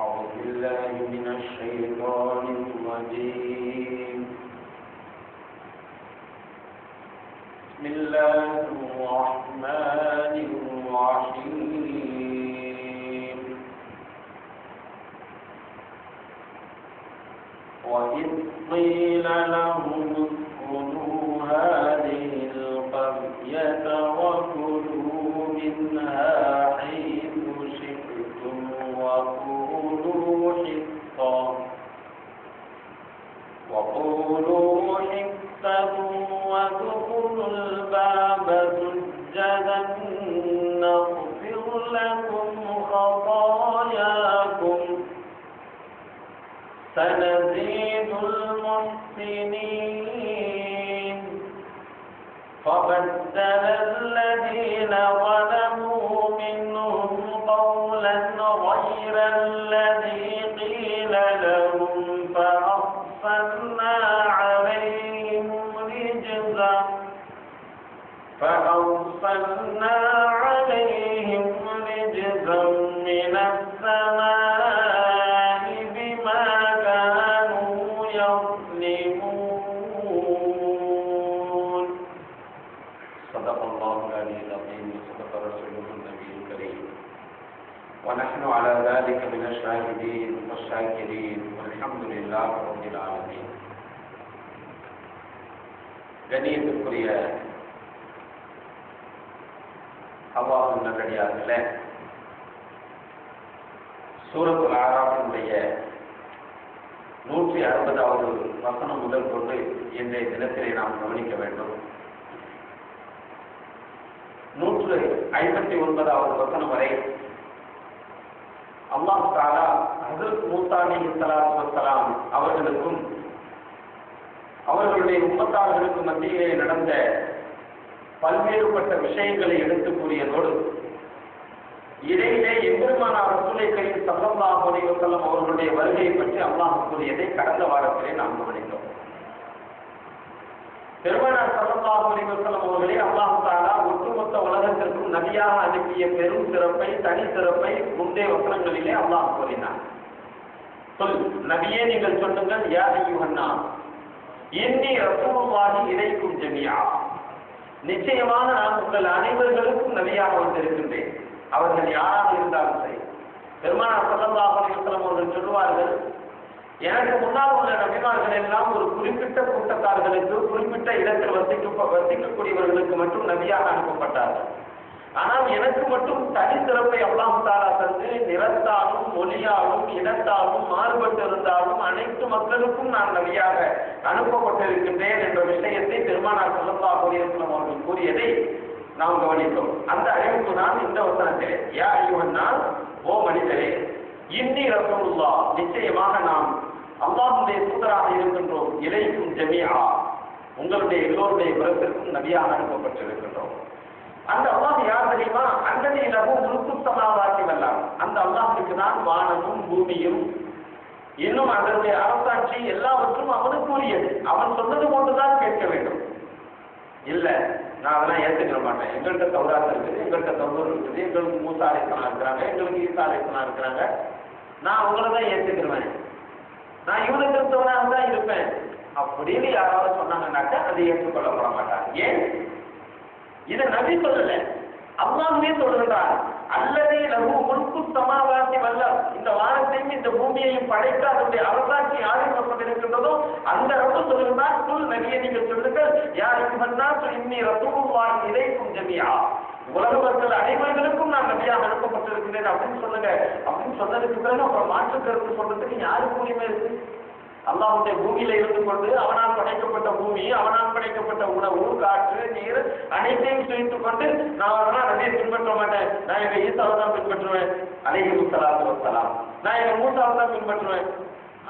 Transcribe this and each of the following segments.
أعوذ بالله من الشيطان الرجيم. بسم الله الرحمن الرحيم. وإذ قيل لهم اسكنوا هذه القرية وكلوا منها حيث شئتم وقولوا حطة وادخلوا الباب سجدا نغفر لكم خطاياكم سنزيد المحسنين. فبدل الذين ظلموا منهم قولا غير الذي قيل لهم فأرسلنا عليهم رجزا من السماء بما كانوا يظلمون. صدق الله العلي العظيم وصدق رسوله النبي الكريم ونحن على ذلك من الشاهدين والشاكرين والحمد لله رب العالمين. கண்ணியத்திற்குரிய அல்லாஹ்வின் நல்லடியார்களே, சூரத்துல் ஆராஃபினுடைய 160வது வசனம் முதல் கொண்டு இன்றைய தினத்திலே நாம் கவனிக்க வேண்டும். 159வது வசனம் வரை அல்லாஹ் தஆலா ஹஜ்ரத் மூஸா அலைஹிஸ்ஸலாத்து வஸ்ஸலாம் அவர்களுக்கும் அவர்களுடைய உம்மத்தார்களுக்கு மத்தியிலே நடந்த பல்வேறுபட்ட விஷயங்களை எடுத்து கூறியதோடு இடையிலே எம்பெருமானார் ரசூலை கரீம் ஸல்லல்லாஹு அலைஹி வஸல்லம் அவர்களுடைய வருகையை பற்றி அல்லாஹ் கூறியதை கடந்த வாரத்திலே நாம் கவனித்தோம். பெருமானார் ஸல்லல்லாஹு அலைஹி வஸல்லம் அவர்களே அல்லாஹ் தஆலா ஒட்டுமொத்த உலகத்திற்கும் நபியாக அனுப்பிய பெரும் சிறப்பை, தனி சிறப்பை முந்தைய வசனங்களிலே அல்லாஹ் கூறினார். நபியே நீங்கள் சொல்லுங்கள், யா அய்யுஹன்னா இன்னி ரசூலுல்லாஹி இலைக்கும் ஜமீஆ, நிச்சயமாக நான் உங்கள் அனைவர்களுக்கும் நபியாக வந்திருக்கின்றேன். அவர்கள் யாராக இருந்தாலும் சரி. பெருமானார் ஸல்லல்லாஹு அலைஹி வஸல்லம் அவர்கள் சொல்லுவார்கள், எனக்கு முன்னால் உள்ள நபிமார்கள் எல்லாம் ஒரு குறிப்பிட்ட கூட்டத்தார்களுக்கு, குறிப்பிட்ட இடத்தில் வசிக்கக்கூடியவர்களுக்கு மட்டும் நபியாக அனுப்பப்பட்டார்கள். ஆனால் எனக்கு மட்டும் தனி சிறப்பை அல்லாஹ் தஆலா தந்து நிறத்தாலும் மொழியாலும் இடத்தாலும் மாறுபட்டு இருந்தாலும் அனைத்து மக்களுக்கும் நான் நபியாக அனுப்பப்பட்டிருக்கின்றேன் என்ற விஷயத்தை பெருமானார் ஸல்லல்லாஹு அலைஹி வஸல்லம் அவர்கள் கூறியதை நாம் கவனித்தோம். அந்த அறிவிப்பு தான் இந்த வசனத்திலே, யா அய்யுஹன்னாஸ், ஓ மனிதரே, இன்னி ரசூலுல்லாஹ், நிச்சயமாக நாம் அல்லாஹ்வுடைய தூதராக இருக்கின்றோம், இலைக்கும் ஜமீஆ, உங்களுடைய எல்லோருடைய புறத்திற்கும் நபியாக அனுப்பப்பட்டிருக்கின்றோம். அந்த அல்லாஹ் யார் தெரியுமா? அல்லதி லஹு முல்கு ஸமாவாத்தி வல் அர்த், அந்த அல்லாஹ்வுக்கு தான் வானமும் பூமியும் இன்னும் அதனுடைய அரசாட்சி எல்லாவற்றும் அவனுக்கு உரியது. அவன் சொன்னது போன்றுதான் கேட்க வேண்டும். இல்ல, நான் அதெல்லாம் ஏற்றுக்க மாட்டேன், எங்கள்கிட்ட தௌராத் இருக்குது, எங்கள்கிட்ட தௌரா இருக்குது, எங்களுக்கு மூசா அலைஹிஸ்ஸலாம் இருக்கிறாங்க, எங்களுக்கு ஈசா அலைஹிஸ்ஸலாம் இருக்கிறாங்க, நான் உங்களை தான் ஏற்றுக்கிறேன், நான் யூத கிறிஸ்தவனாக தான் இருப்பேன் அப்படின்னு யாராவது சொன்னாங்கன்னாக்க அதை ஏற்றுக்கொள்ளப்பட மாட்டாங்க. ஏன்? இதை நபி சொல்லல, அல்லாஹ்வே சொல்றார். அல்லதி லஹு முல்கு ஸமாவாத்தி வல் அர்த், இந்த வானத்தையும் இந்த பூமியையும் படைத்து அதனுடைய அரசாட்சி யாருக்கு வசப்பட்டிருக்கின்றதோ அந்த ரப்பு சொல்லுகிறார், குல் நபியே நீங்கள் சொல்லுங்கள், யா அய்யுஹன்னாஸ் இன்னி ரசூலுல்லாஹி இலைக்கும் ஜமீஆ, உலக மக்கள் அனைவர்களுக்கும் நான் நபியாக அனுப்பப்பட்டிருக்கிறேன் அப்படின்னு சொல்லுங்க. அப்படின்னு சொன்னதுக்கு பிறகு அப்புறம் மாற்று கருத்து சொல்றதுக்கு யாருக்கு உரிமை இருக்கு? அல்லாஹ்வுடைய பூமியில இருந்து கொண்டு அவனால் படைக்கப்பட்ட பூமி, அவனால் படைக்கப்பட்ட உணவு, காற்று, நீர் அனைத்தையும் சுழித்துக் கொண்டு நான் அதெல்லாம் நபியை பின்பற்ற மாட்டேன், நான் எங்க ஈசாவை தான் பின்பற்றுவேன் அலைஹிஸ்ஸலாத்து வஸ்ஸலாம், நான் எங்க மூசாவை தான் பின்பற்றுவேன்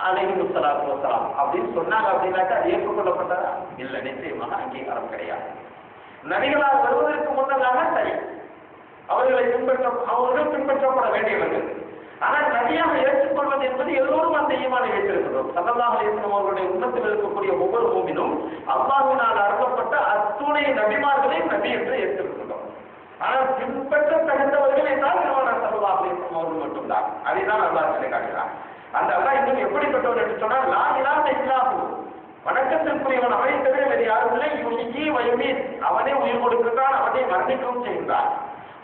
அலைஹிஸ்ஸலாத்து வஸ்ஸலாம் அப்படின்னு சொன்னாங்க. அப்படின்னாக்கா அது ஏற்றுக்கொள்ளப்பட்டதா? இல்லை, நிச்சயமாக அங்கீகாரம் கிடையாது. நபிகளால் வருவதற்கு முன்னதாக சரி, அவர்கள் பின்பற்றப்பட வேண்டியவர்கள். ஆனால் நபியாக ஏற்றுக்கொள்வது என்பது எல்லோரும் அந்த ஈமானை வைத்திருக்கிறோம். ஸல்லல்லாஹு அலைஹி வஸல்லம் அவர்களுடைய உம்மத்தில் இருக்கக்கூடிய ஒவ்வொரு மூமினும் அல்லாஹ்வினால் அருளப்பட்ட அத்துணை நபிமார்களையும் நபி என்று ஏற்றிருக்கிறோம். ஆனால் பின்பற்ற தகுந்தவர்கள் என்றால் பெருமானார் ஸல்லல்லாஹு அலைஹி வஸல்லம் அலைஹிஸ்ஸலாம் அவர்கள் மட்டும்தான். அதைதான் அல்லாஹ் சொல்லி காட்டுகிறார். அந்த அல்லாஹ் இன்னும் எப்படிப்பட்டவர் என்று சொன்னால் லா இலாஹ இல்லாஹு, வணக்கத்திற்குரியவன் அவனை தவிர வேறு யாரும் இல்லை. யுஹ்யி வ யுமீத், அவனே உயிர் கொடுக்கின்றான், அவனே மரணிக்கவும் செய்கின்றான்.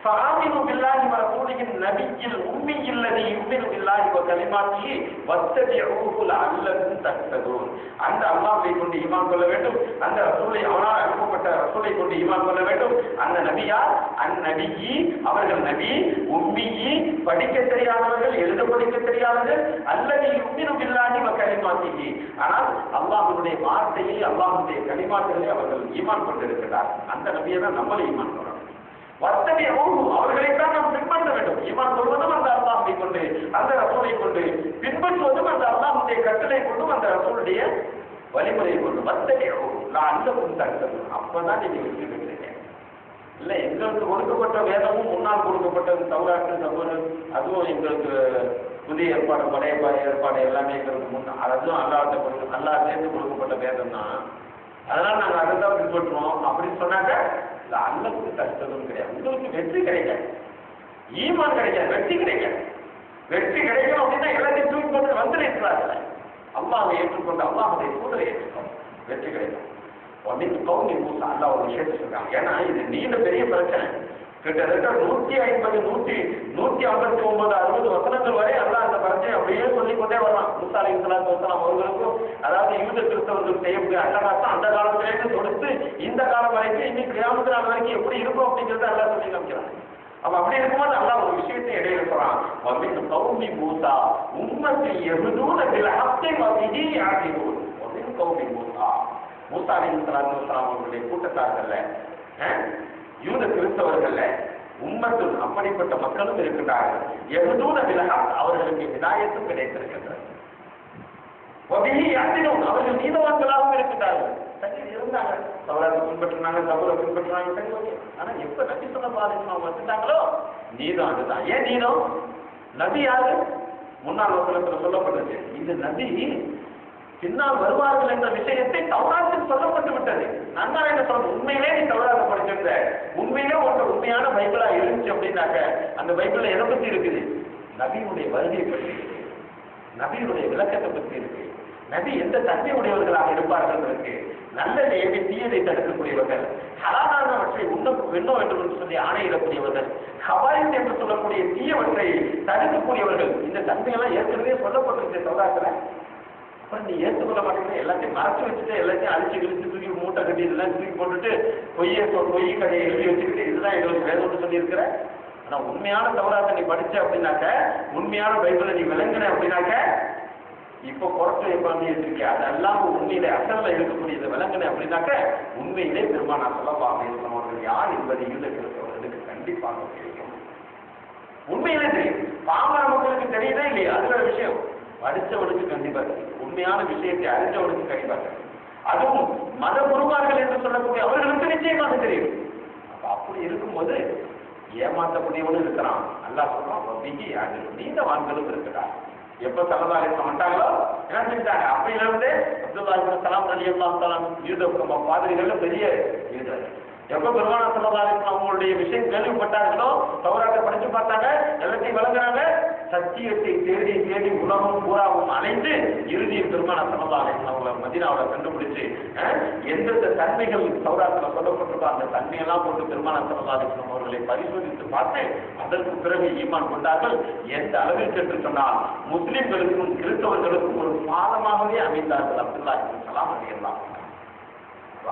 فآمنوا بالله ورسوله النبي الأمي الذي يؤمن بالله وكلماته واتبعوه لعلكم تهتدون. அந்த அல்லாஹ்வை கொண்டு ஈமான் கொள்ள வேண்டும், அந்த ரசூலை அவனால் அனுப்பப்பட்ட ரசூலை கொண்டு ஈமான் கொள்ள வேண்டும். அந்த நபியார் அந்நபியி, அவர்கள் நபி, உம்மியி, படிக்க தெரியாதவர்கள், எழுத படிக்க தெரியாதவர்கள், அல்லது யுமினு பில்லாஹி வ கலிமாத்திஹி, ஆனால் அல்லாஹ்வுடைய வார்த்தையை அல்லாஹ்வுடைய கலிமாத்துகளை அவர்கள் ஈமான் கொண்டிருக்கிறார். அந்த நபியை தான் நம்மளை ஈமான் கொள்ளணும். வர்த்தனை அவர்களைத்தான் நாம் பின்பற்ற வேண்டும். ஈமான் சொல்வதும் அந்த அல்லாஹ்வை கொண்டு, அந்த ரசூலை கொண்டு, பின்பற்றுவதும் அந்த அல்லாஹ்வுடைய கட்டளை கொண்டும், அந்த ரசூலுடைய வழிமுறையை கொண்டு. வர்த்தனை அந்த தடுத்தது, அப்பதான் நீங்க வெற்றி பெற்றீங்க. இல்ல எங்களுக்கு கொடுக்கப்பட்ட வேதமும் முன்னால் கொடுக்கப்பட்ட தௌராத்து தவறு, அதுவும் எங்களுக்கு புதிய ஏற்பாடு பழைய ஏற்பாடு எல்லாமே எங்களுக்கு முன், அதுவும் அல்லாஹ் சேர்ந்து கொடுக்கப்பட்ட வேதம் தான். அதனால நாங்க அதை தான் பின்பற்றுவோம் அப்படின்னு சொன்னாக்க அல்லத்துக்கு கஷ்டமும் கிடையாது. உங்களுக்கு வெற்றி கிடைக்காது, ஈமான் கிடைக்காது, வெற்றி கிடைக்காது. வெற்றி கிடைக்கணும் அப்படின்னா எல்லாத்தையும் தூக்கி போட்டு வந்துடுறாங்க. அல்லாஹ்வை ஏற்றுக்கொண்டு அல்லாஹ்வுடைய தூதரை ஏற்றுக்கணும், வெற்றி கிடைக்கும். அப்படின்னு கௌமி மூசா அல்லாஹ் ஒரு விஷயத்தை சொல்றாங்க. ஏன்னா இது நீண்ட பெரிய பிரச்சனை. கிட்டத்தட்ட 150 159 60 வசனங்கள் வரை அல்லாஹ் அந்த பிரச்சனை அப்படியே சொல்லிக்கொண்டே வரலாம். மூசா அலைஹிஸ்ஸலாத்து வஸலாம் அவர்களுக்கும், அதாவது யூத கிறிஸ்தவர்கள் செய்யக்கூடிய அட்டகாசம் அந்த காலத்திலேருந்து தொடுத்து இந்த காலம் வரைக்கும் இன்னைக்கு கியாமத் நாள் வரைக்கும் எப்படி இருக்கும் அப்படிங்கிறத அல்லாஹ் சொல்லி காமிக்கிறான். அப்ப அப்படி இருக்கும்போது அல்லாஹ் ஒரு விஷயத்தை இடையில சொல்றான். வமின் கௌமி மூசா உம்மத்தி யஹ்தூன பில் ஹக்கி வ பிஹி யாதிலூன். வமின் கௌமி மூசா, மூசா அலைஹிஸ்ஸலாத்து வஸலாம் அவர்களுடைய கூட்டத்தார்கள்ல, யூத கிறிஸ்தவர்கள்ல உம்மத்து, அப்படிப்பட்ட மக்களும் இருக்கின்றார்கள். யஹ்தூன பில் ஹக், அவர்களுக்கு ஹிதாயத்தும் கிடைத்திருக்கின்றது. வ பிஹி யாதிலூன், அவர்கள் நீதவான்களாகவும் இருக்கின்றார்கள். சரி இருந்தாங்க, தௌராத்தை பின்பற்றினாங்க, தபூரை பின்பற்றினாங்க, சரி ஓகே. ஆனா எப்ப நபி ஸல்லல்லாஹு அலைஹி வஸல்லம் வந்துட்டாங்களோ நீதம் அதுதான். ஏன் நீதம்? நபி யாரு? முன்னாள் வசனத்துல சொல்லப்பட்டது. இந்த நபி பின்னால் வருவார்கள் என்ற விஷயத்தை தௌராத்தில் சொல்லப்பட்டு விட்டது. நான் தான் என்ன சொல்றேன், உண்மையிலே நீ தௌராத்தை படிச்சிருந்த, உண்மையிலே ஒரு உண்மையான பைபிளா இருந்துச்சு அப்படின்னாக்க அந்த பைபிள்ல எதை பத்தி இருக்குது? நபியினுடைய வருகையை பற்றி இருக்கு, நபியினுடைய விளக்கத்தை பற்றி இருக்கு, நபி எந்த தன்மை உடையவர்களாக இருப்பார்கள் இருக்கு, நல்லதை ஏவி தீயதை தடுக்கக்கூடியவர்கள், ஹலாலானவற்றை உண்ண வேண்டும் என்று சொல்லி ஆணையிடக்கூடியவர்கள், ஹவாயித் என்று சொல்லக்கூடிய தீயவற்றை தடுக்கக்கூடியவர்கள். இந்த தன்மையெல்லாம் ஏற்கனவே சொல்லப்பட்டிருக்க தௌராத்துல. அப்புறம் நீ ஏற்றுக்கொள்ள மாட்டேங்கிற, எல்லாத்தையும் மறைச்சு வச்சுட்டு, எல்லாத்தையும் அழிச்சு கிழிச்சு தூக்கி மூட்டை கட்டி இதெல்லாம் தூக்கி போட்டுட்டு பொய் கதையை எழுதி வச்சுக்கிட்டு இதுதான் எங்களுக்கு வேணும்னு சொல்லி இருக்கிற. ஆனா உண்மையான தௌராத்தை நீ படிச்ச அப்படின்னாக்க, உண்மையான பைபிளை நீ விளங்குன அப்படின்னாக்க, இப்போ குறைச்சு பண்ணி வச்சிருக்க அதெல்லாம் உண்மையிலே அசல்ல இருக்கக்கூடியது விளங்குன அப்படின்னாக்க, உண்மையிலே பெருமானார் ஸல்லல்லாஹு அலைஹி வஸல்லம் அவர்கள் யார் என்பதை யூத கிறிஸ்தவர்களுக்கு கண்டிப்பாக தெரியும். உண்மையிலே தெரியும். பாமர மக்களுக்கு தெரியுதே இல்லையா, அது வேற விஷயம். படித்தவனுக்கு கண்டிப்பா தெரியும், உண்மையான விஷயத்தை அறிஞ்சவனுக்கு கண்டிப்பா தெரியும். அதுவும் மத குருமார்கள் என்று சொல்லக்கூடிய அவர்களுக்கு நிச்சயமாக தெரியும். அப்ப அப்படி இருக்கும்போது ஏமாற்றக்கூடியவனும் இருக்கிறான். அல்லாஹ் சொல்றான், நீதவான்களும் இருக்கிறார். எப்ப ஸல்லல்லாஹு அலைஹி வஸல்லம் வந்தாங்களோ என்ன செஞ்சாங்க? அப்பையில இருந்தே அப்துல்லாஹ் இப்னு சலாம் ரலியல்லாஹு தஆலா யூத பாதிரிகள்ல பெரிய யூதர். எப்ப பெருமானார் ஸல்லல்லாஹு அலைஹி வஸல்லம் அவங்களுடைய விஷயம் கேள்விப்பட்டார்களோ, தௌராத்தை படிச்சு பார்த்தாங்க, எல்லாத்தையும் விளங்குறாங்க, சத்தியத்தை தேடி தேடி உலகம் பூராவும் அலைந்து இறுதியில் பெருமானார் ஸல்லல்லாஹு அலைஹி வஸல்லம் அவங்களை மதீனாவுல கண்டுபிடிச்சு எந்தெந்த தன்மைகள் தௌராத்துல சொல்லப்பட்டிருக்கோ அந்த தன்மையெல்லாம் போட்டு பெருமானார் ஸல்லல்லாஹு அலைஹி வஸல்லம் அவர்களை பரிசோதித்து பார்த்து அதற்கு பிறகு ஈமான் கொண்டார்கள். எந்த அளவிற்கு என்று சொன்னால் முஸ்லிம்களுக்கும் கிறிஸ்தவர்களுக்கும் ஒரு பாதமாகவே அமைந்தார்கள் அப்துல்லாஹ் இப்னு சலாம் ரலியல்லாஹு அன்ஹு.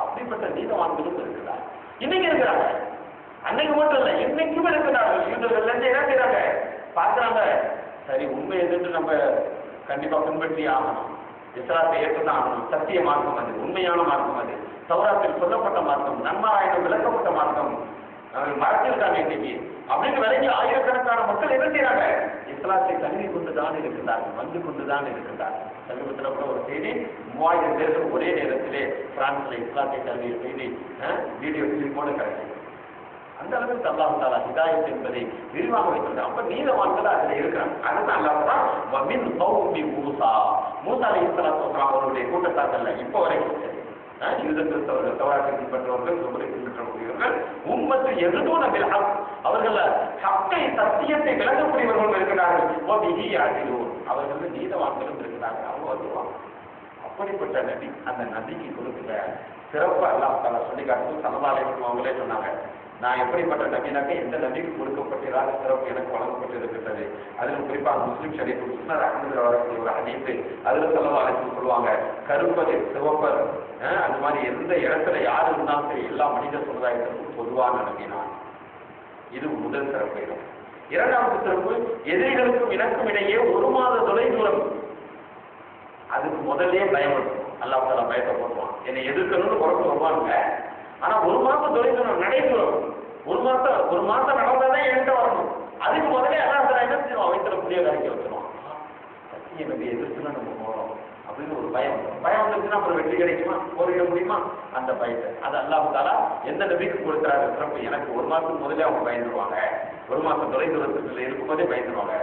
அப்படிப்பட்ட நீதவான்களும் இருக்கிறார், இன்னைக்கு இருக்கிறாங்க. அன்னைக்கு மட்டும் இல்ல, இன்னைக்கும் இருக்கிறார்கள். யூதர்கள் என்ன செய்யறாங்க? பாக்குறாங்க, சரி உண்மை எதுன்னு நம்ம கண்டிப்பா பின்பற்றி ஆகணும், இஸ்லாத்தை ஏற்றுதான் ஆகணும், சத்திய மார்க்கம் அது, உண்மையான மார்க்கம் அது, தௌராத்தில் சொல்லப்பட்ட மார்க்கம், நன்மாராயணம் விளக்கப்பட்ட மார்க்கம், மறைச்சிருக்காங்க இன்னைக்கு அப்படின்னு விலகி ஆயிரக்கணக்கான மக்கள் என்ன செய்யறாங்க? இஸ்லாத்தை தழுவி கொண்டுதான் இருக்கிறார்கள், வந்து கொண்டுதான் இருக்கிறார்கள். சமீபத்தில் கூட ஒரு செய்தி, 3000 பேர்கள் ஒரே நேரத்திலே பிரான்ஸ்ல இஸ்லாத்தை தழுவிய செய்தி வீடியோ கிளிப்போடு கிடைக்கும். அந்த அளவுக்கு அல்லாஹ் தஆலா ஹிதாயத் என்பதை விரிவாக வைத்திருக்காங்க. அப்ப நீதவான்கள் அதுல இருக்கிறாங்க. அதுதான் அல்லாஹ் சொல்றான், வமின் கௌமி மூசா, மூசா அலைஹிஸ்ஸலாத்து வஸலாம் அவருடைய கூட்டத்தார்கள்ல இப்போ வரைக்கும் யூத கிறிஸ்தவர்கள், தௌராத்தை பின்பற்றவர்கள், சுபரை பின்பற்றக்கூடியவர்கள், உம்மத்து எதுவும் நம்பில் அவர்கள் ஹக்கை சத்தியத்தை விளங்கக்கூடியவர்கள் இருக்கிறார்கள். அவர்கள் நீதவான்களும் இருக்கிறார்கள். அவங்க வந்துருவாங்க. அப்படிப்பட்ட நபி, அந்த நபிக்கு கொடுக்கிற சிறப்பு அல்லாஹ் தஆலா சொல்லி காட்டும். ஸல்லல்லாஹு அலைஹி வஸல்லம் அவங்களே சொன்னாங்க, நான் எப்படிப்பட்ட நபினாக்க எந்த நபிக்கு கொடுக்கப்பட்டிராத சிறப்பு எனக்கு வழங்கப்பட்டிருக்கிறது. அதிலும் குறிப்பாக முஸ்லிம் ஷரீஃப் முஸ்லிம் அஹ்மதுல வரக்கூடிய ஒரு ஹதீஸ், அதில் ஸல்லல்லாஹு அலைஹி வஸல்லம் சொல்லுவாங்க, கருப்பது சிவப்பர் அது மாதிரி எந்த இடத்துல யார் இருந்தாலும் சரி எல்லா மனித சமுதாயத்திற்கும் பொதுவான நபினான். இது முதல் சிறப்பு இடம். இரண்டாவது சிறப்பு, எதிரிகளுக்கும் எனக்கும் இடையே 1 மாத தொலை தூரம். அதுக்கு முதலே பயம் இருக்கும். அல்லாஹ் தஆலா பயத்தை போடுவான். என்னை எதிர்க்கணும்னு புறத்து வருவாங்க. ஆனா 1 மாசம் தொலைதூரம் நடைபெறும். 1 மாசம் நடந்தாதான் என்கிட்ட வரணும். அதுக்கு முதலே அல்லாஹ் தஆலா என்ன செய்வான்? வயிற்றுல புளிய கரைக்க வச்சிருவான். எனக்கு எதிர்த்துனா நம்ம போறோம் அப்படின்னு ஒரு பயம். பயம் வந்துச்சுன்னா அப்புறம் வெற்றி கிடைக்குமா, போரிட முடியுமா? அந்த பயத்தை அது அல்லாஹ் தஆலா எந்த நபிக்கு கொடுக்கிறாரு சிறப்பு. எனக்கு 1 மாசத்துக்கு முதலே அவங்க பயந்துருவாங்க. 1 மாசம் தொலைதூரத்தில் இருக்கும்போதே பயந்துருவாங்க.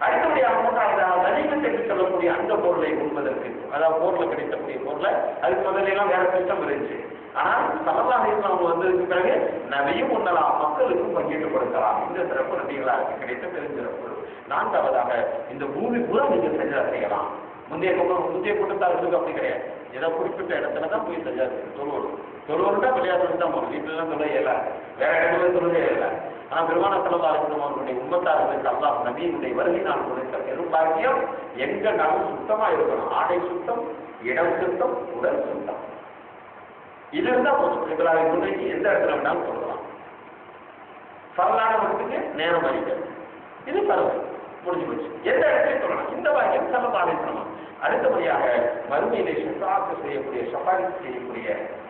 அடுத்தபடியாக மூன்றாவதாக கனிமத் என்று சொல்லக்கூடிய அந்த பொருளை உண்பதற்கு, அதாவது போர்ல கிடைக்கக்கூடிய பொருளை, அதுக்கு முதல்ல எல்லாம் வேற திட்டம் இருந்துச்சு. ஆனால் ஸல்லல்லாஹு அலைஹி வஸல்லம் வந்ததுக்கு பிறகு நபியும் உண்ணலாம், மக்களுக்கும் பங்கிட்டு கொடுக்கலாம். இந்த சிறப்பு நபிகளாக கிடைத்த பெருஞ்சிறப்பு. நான்காவதாக இந்த பூமி பூரா நீங்க சஜ்ஜா செய்யலாம். முந்தைய கூட்டத்தார்களுக்கு அப்படி கிடையாது. ஏதோ குறிப்பிட்ட இடத்துல தான் போய் சஜ்ஜா செய்யணும். தொழுவோம்னா விளையாட்டு தான் போகணும். வீட்டுலாம் சொல்ல இயலாது, வேற இடத்துல சொல்ல இயலாது. ஆனா பெருமானார் ஸல்லல்லாஹு அலைஹி வஸல்லம் அவர்களுடைய உம்மத்தார்களுக்கு அல்லாஹ் நபியினுடைய வருகையினால் கொடுத்த பெரும் பாக்கியம், எங்க நாளும் சுத்தமா இருக்கணும். ஆடை சுத்தம், இடம் சுத்தம், உடல் சுத்தம். இது இருந்தா போதும். இப்ராஹிம் துணைக்கு எந்த இடத்துல வேணாலும் சொல்லலாம். பரலானவர்களுக்கு நேரம் அறிக்கணும். இது பரவாயில்லை, முடிஞ்சு போச்சு. எந்த இடத்துலையும் சொல்லலாம். இந்த பாக்கியம் ஸல்லல்லாஹு அலைஹி வஸல்லம். அடுத்தபடியாக மறுமையிலே ஷஃபாஅத் செய்யக்கூடிய